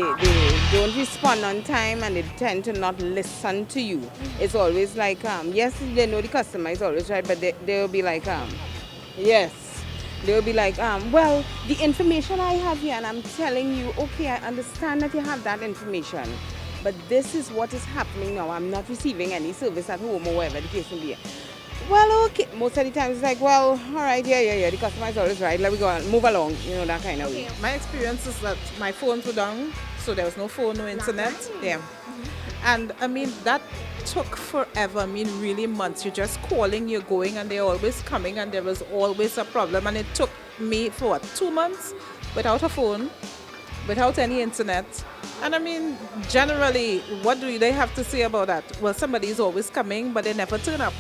They don't respond on time and they tend to not listen to you. It's always like, yes, they know the customer is always right, but they'll be like, yes. They'll be like, well, the information I have here, and I'm telling you, okay, I understand that you have that information, but this is what is happening now. I'm not receiving any service at home or wherever the case may be. Well, okay. Most of the time it's like, well, all right, yeah. The customer is always right. Let me go on, move along, that kind of way. My experience is that my phones were down, so there was no phone, no internet. Yeah. And I mean, that took forever. I mean, really months. You're just calling, you're going, and they're always coming, and there was always a problem. And it took me for what, 2 months without a phone, without any internet. And I mean, generally, what do they have to say about that? Well, somebody is always coming, but they never turn up.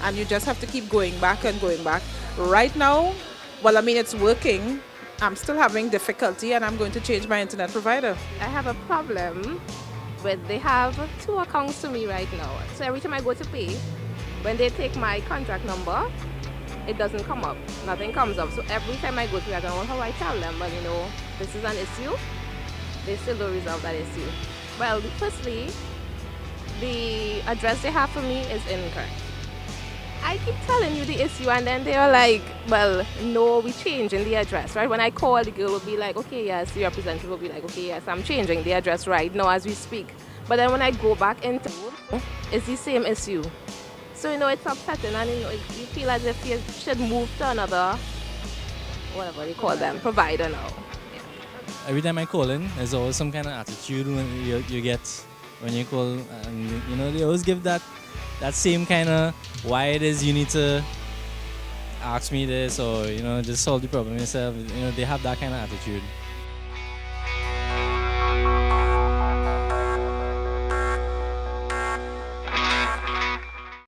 And you just have to keep going back and going back. Right now, well, I mean, it's working. I'm still having difficulty, and I'm going to change my internet provider. I have a problem with they have two accounts to me right now. So every time I go to pay, when they take my contract number, it doesn't come up. Nothing comes up. So every time I go to, I don't know how I tell them, but this is an issue. They still don't resolve that issue. Well, firstly, the address they have for me is incorrect. I keep telling you the issue, and then they're like, well, no, we changing the address, right? When I call, the girl will be like, okay, yes, the representative will be like, okay, yes, I'm changing the address right now as we speak. But then when I go back into it's the same issue. So, it's upsetting, and, you feel as if you should move to another, whatever they call them, provider now. Yeah. Every time I call in, there's always some kind of attitude when you get when you call, and they always give that same kind of why it is you need to ask me this, or just solve the problem yourself. They have that kind of attitude.